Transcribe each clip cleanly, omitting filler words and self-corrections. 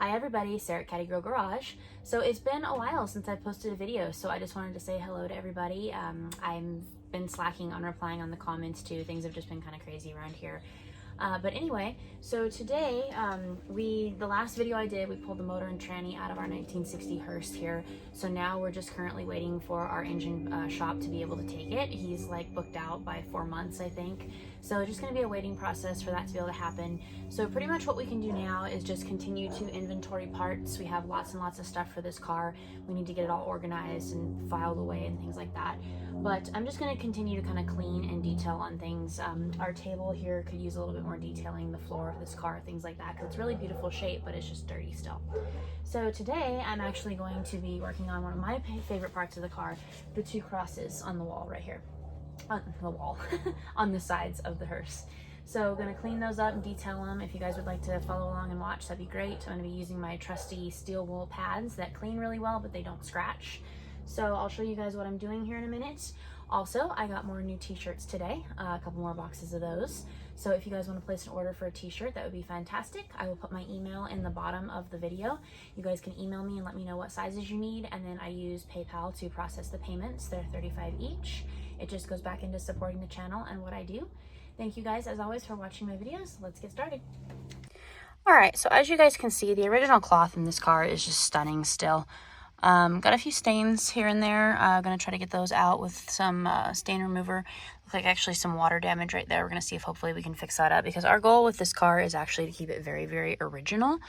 Hi everybody, Sarah at Caddy Girl Garage. So it's been a while since I posted a video, so I just wanted to say hello to everybody. I've been slacking on replying on the comments too. Things have just been kind of crazy around here. But anyway, so today, the last video I did, we pulled the motor and tranny out of our 1960 Hearse here. So now we're just currently waiting for our engine shop to be able to take it. He's like booked out by 4 months, I think. So it's just gonna be a waiting process for that to be able to happen. So pretty much what we can do now is just continue to inventory parts. We have lots and lots of stuff for this car. We need to get it all organized and filed away and things like that. But I'm just gonna continue to kind of clean and detail on things. Our table here could use a little bit more detailing, the floor of this car, things like that, because it's really beautiful shape, but it's just dirty still. So today I'm actually going to be working on one of my favorite parts of the car, the two crosses on the wall right here. On the wall, on the sides of the hearse. So gonna clean those up and detail them. If you guys would like to follow along and watch, that'd be great. I'm gonna be using my trusty steel wool pads that clean really well, but they don't scratch. So I'll show you guys what I'm doing here in a minute. Also, I got more new t-shirts today, a couple more boxes of those. So if you guys want to place an order for a t-shirt, that would be fantastic. I will put my email in the bottom of the video. You guys can email me and let me know what sizes you need, and then I use PayPal to process the payments. They're $35 each. It just goes back into supporting the channel and what I do. Thank you guys, as always, for watching my videos. Let's get started. All right, so as you guys can see, the original cloth in this car is just stunning still. Got a few stains here and there. Gonna try to get those out with some stain remover. Looks like actually some water damage right there. We're gonna see if hopefully we can fix that up, because our goal with this car is actually to keep it very, very original.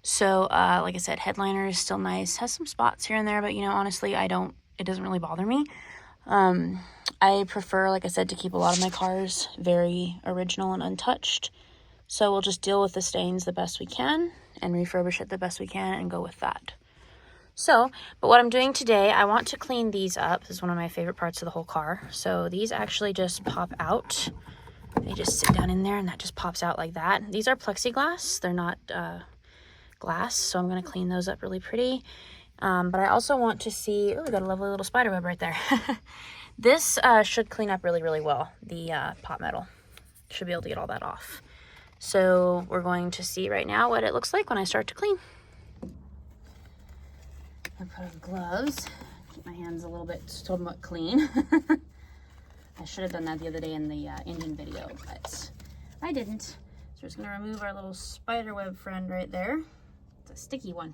So like I said, headliner is still nice. Has some spots here and there, but you know, honestly, it doesn't really bother me. I prefer, like I said, to keep a lot of my cars very original and untouched. So we'll just deal with the stains the best we can and refurbish it the best we can and go with that. So, but what I'm doing today, I want to clean these up. This is one of my favorite parts of the whole car. So these actually just pop out. They just sit down in there and that just pops out like that. These are plexiglass. They're not glass. So I'm going to clean those up really pretty. But I also want to see, oh, we got a lovely little spider web right there. This should clean up really, really well. The pot metal should be able to get all that off. So we're going to see right now what it looks like when I start to clean. I put on gloves, keep my hands a little bit somewhat clean. I should have done that the other day in the engine video, but I didn't. So we're just gonna remove our little spider web friend right there. It's a sticky one.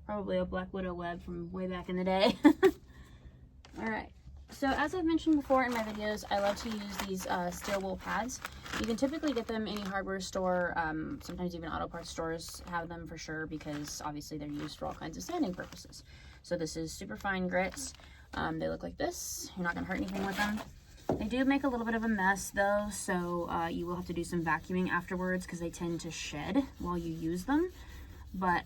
Probably a Black Widow web from way back in the day. All right, so as I've mentioned before in my videos, I love to use these steel wool pads. You can typically get them any hardware store, sometimes even auto parts stores have them for sure, because obviously they're used for all kinds of sanding purposes. So this is super fine grits. They look like this. You're not gonna hurt anything with them. They do make a little bit of a mess though, so you will have to do some vacuuming afterwards, because they tend to shed while you use them. But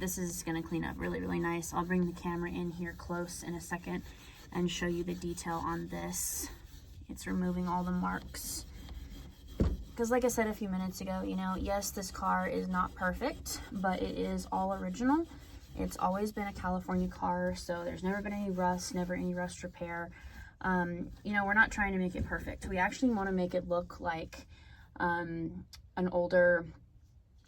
this is gonna clean up really, really nice. I'll bring the camera in here close in a second and show you the detail on this. It's removing all the marks. Because like I said a few minutes ago, you know, yes, this car is not perfect, but it is all original. It's always been a California car, so there's never been any rust, never any rust repair. You know, we're not trying to make it perfect. We actually want to make it look like an older,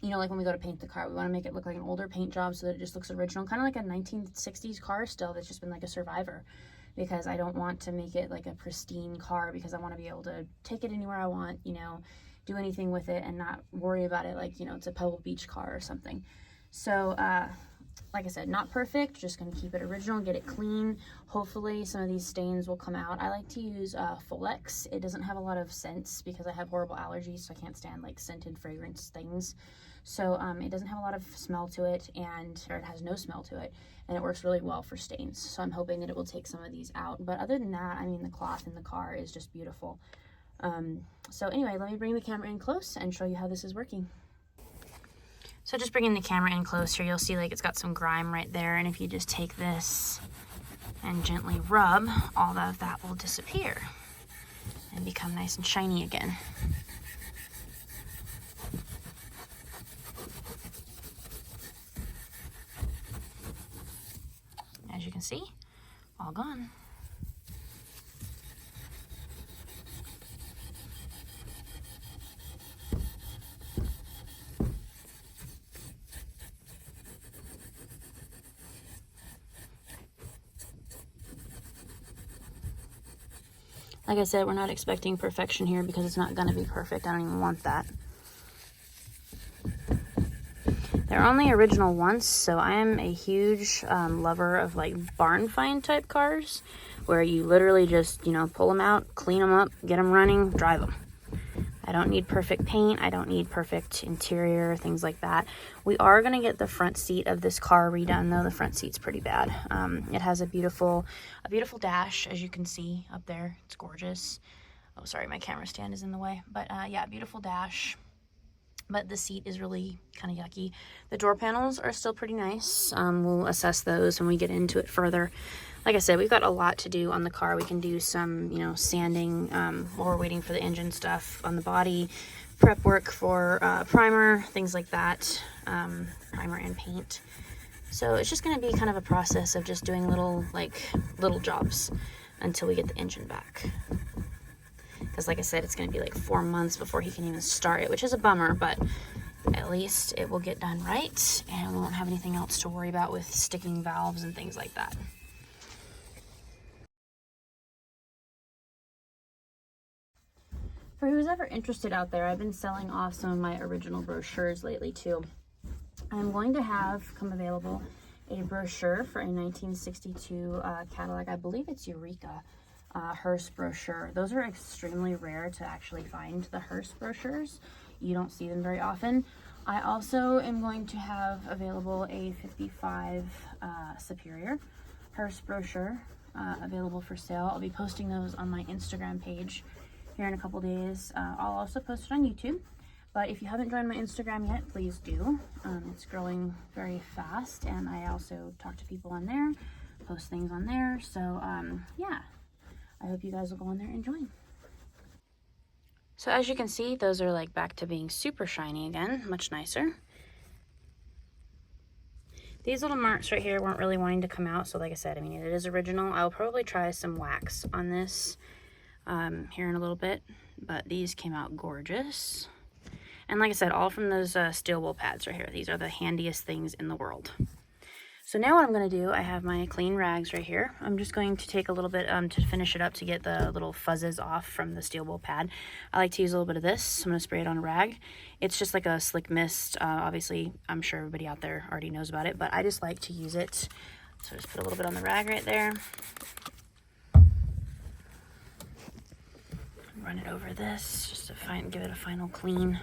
you know, like when we go to paint the car, we want to make it look like an older paint job so that it just looks original, kind of like a 1960s car still that's just been like a survivor. Because I don't want to make it like a pristine car, because I want to be able to take it anywhere I want, you know, do anything with it and not worry about it like, you know, it's a Pebble Beach car or something. So like I said, not perfect, just gonna keep it original, get it clean. Hopefully some of these stains will come out. I like to use Folex. It doesn't have a lot of scents because I have horrible allergies, so I can't stand like scented fragrance things. So it doesn't have a lot of smell to it, or it has no smell to it, and it works really well for stains. So I'm hoping that it will take some of these out. But other than that, I mean, the cloth in the car is just beautiful. So anyway, let me bring the camera in close and show you how this is working. So just bringing the camera in closer, you'll see like it's got some grime right there, and if you just take this and gently rub, all of that will disappear and become nice and shiny again. As you can see, all gone. Like I said, we're not expecting perfection here because it's not going to be perfect. I don't even want that. They're only original once, so I am a huge lover of like barn find type cars where you literally just, you know, pull them out, clean them up, get them running, drive them. I don't need perfect paint. I don't need perfect interior, things like that. We are going to get the front seat of this car redone, though. The front seat's pretty bad. It has a beautiful dash, as you can see up there. It's gorgeous. Oh, sorry, my camera stand is in the way. But yeah, beautiful dash. But the seat is really kind of yucky. The door panels are still pretty nice. We'll assess those when we get into it further. Like I said, we've got a lot to do on the car. We can do some, you know, sanding while we're waiting for the engine stuff on the body, prep work for primer, things like that, primer and paint. So it's just going to be kind of a process of just doing little jobs until we get the engine back. Because like I said, it's going to be like 4 months before he can even start it, which is a bummer, but at least it will get done right, and we won't have anything else to worry about with sticking valves and things like that. For who's ever interested out there, I've been selling off some of my original brochures lately too. I'm going to have come available a brochure for a 1962 Cadillac, I believe it's Eureka, Hearse brochure. Those are extremely rare to actually find, the Hearse brochures. You don't see them very often. I also am going to have available a 55 Superior Hearse brochure available for sale. I'll be posting those on my Instagram page here in a couple days. I'll also post it on YouTube. But if you haven't joined my Instagram yet, please do. It's growing very fast, and I also talk to people on there, post things on there. So yeah, I hope you guys will go on there and join. So as you can see, those are like back to being super shiny again, much nicer. These little marks right here weren't really wanting to come out, so like I said, I mean, it is original. I'll probably try some wax on this here in a little bit, but these came out gorgeous. And like I said, all from those steel wool pads right here. These are the handiest things in the world. So now what I'm going to do, I have my clean rags right here. I'm just going to take a little bit to finish it up to get the little fuzzes off from the steel wool pad. I like to use a little bit of this. I'm going to spray it on a rag. It's just like a slick mist. Obviously, I'm sure everybody out there already knows about it, but I just like to use it. So just put a little bit on the rag right there. Run it over this just to give it a final clean.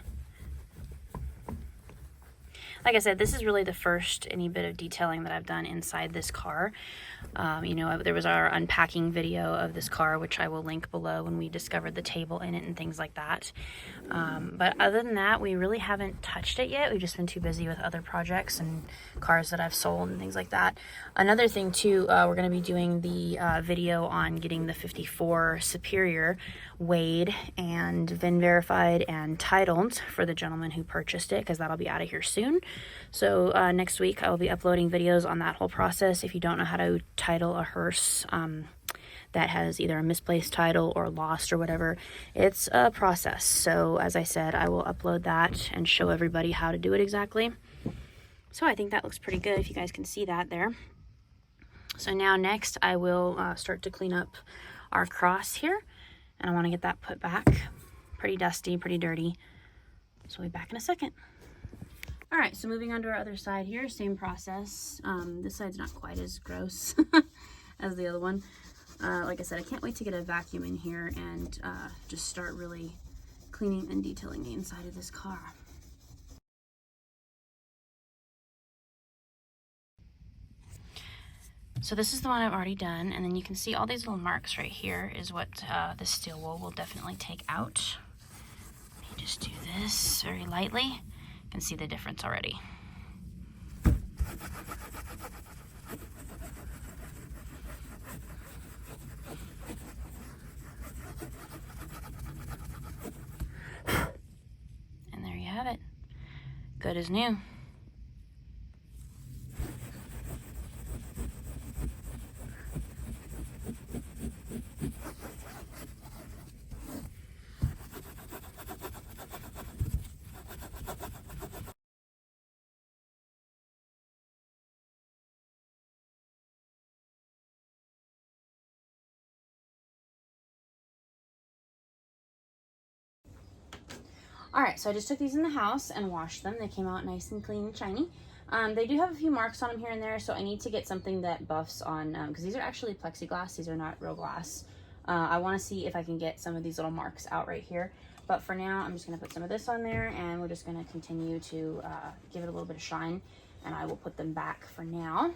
Like I said, this is really the first any bit of detailing that I've done inside this car. You know, there was our unpacking video of this car, which I will link below, when we discovered the table in it and things like that. But other than that, we really haven't touched it yet. We've just been too busy with other projects and cars that I've sold and things like that. Another thing too, we're going to be doing the video on getting the 54 Superior weighed and VIN verified and titled for the gentleman who purchased it, because that'll be out of here soon. So next week I will be uploading videos on that whole process. If you don't know how to title a hearse that has either a misplaced title or lost or whatever, it's a process. So as I said, I will upload that and show everybody how to do it exactly. So I think that looks pretty good, if you guys can see that there. So now next I will start to clean up our cross here, and I want to get that put back. Pretty dusty, pretty dirty. So we'll be back in a second. All right, so moving on to our other side here, same process. This side's not quite as gross as the other one. Like I said, I can't wait to get a vacuum in here and just start really cleaning and detailing the inside of this car. So this is the one I've already done, and then you can see all these little marks right here is what the steel wool will definitely take out. Let me just do this very lightly. You can see the difference already. And there you have it. Good as new. All right, so I just took these in the house and washed them. They came out nice and clean and shiny. They do have a few marks on them here and there, so I need to get something that buffs on, because these are actually plexiglass. These are not real glass. I want to see if I can get some of these little marks out right here. But for now, I'm just going to put some of this on there, and we're just going to continue to give it a little bit of shine, and I will put them back for now,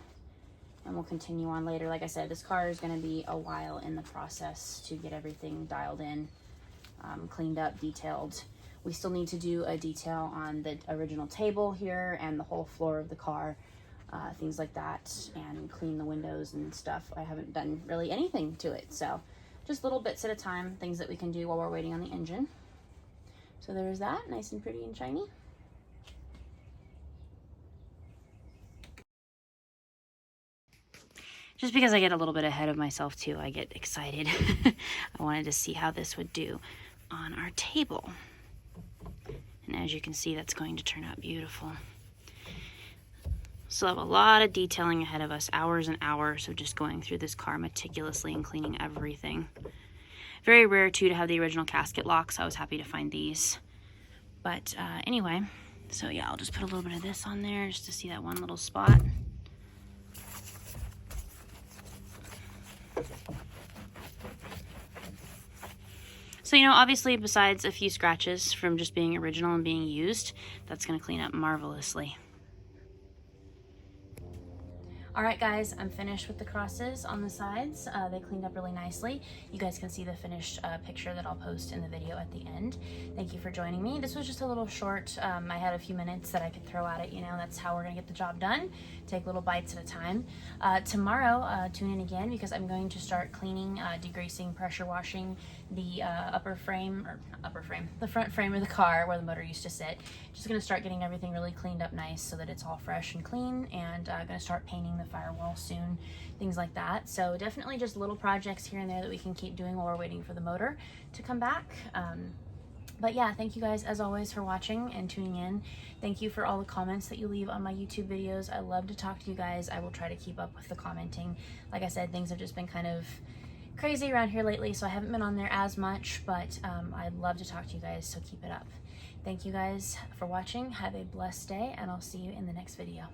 and we'll continue on later. Like I said, this car is going to be a while in the process to get everything dialed in, cleaned up, detailed. We still need to do a detail on the original table here and the whole floor of the car, things like that, and clean the windows and stuff. I haven't done really anything to it, so just little bits at a time, things that we can do while we're waiting on the engine. So there's that, nice and pretty and shiny. Just because I get a little bit ahead of myself too, I get excited. I wanted to see how this would do on our table. And as you can see, that's going to turn out beautiful. Still have a lot of detailing ahead of us, hours and hours of just going through this car meticulously and cleaning everything. Very rare too to have the original casket locks. I was happy to find these. But anyway, so yeah, I'll just put a little bit of this on there just to see that one little spot. So, you know, obviously besides a few scratches from just being original and being used, that's going to clean up marvelously. All right, guys, I'm finished with the crosses on the sides. They cleaned up really nicely. You guys can see the finished picture that I'll post in the video at the end. Thank you for joining me. This was just a little short. I had a few minutes that I could throw at it. You know, that's how we're gonna get the job done. Take little bites at a time. Tomorrow, tune in again because I'm going to start cleaning, degreasing, pressure washing the the front frame of the car where the motor used to sit. Just gonna start getting everything really cleaned up nice so that it's all fresh and clean, and gonna start painting the firewall soon, things like that. So definitely just little projects here and there that we can keep doing while we're waiting for the motor to come back. But yeah, thank you guys as always for watching and tuning in. Thank you for all the comments that you leave on my YouTube videos. I love to talk to you guys. I will try to keep up with the commenting. Like I said, things have just been kind of crazy around here lately, so I haven't been on there as much, but I'd love to talk to you guys, so keep it up. Thank you guys for watching. Have a blessed day, and I'll see you in the next video.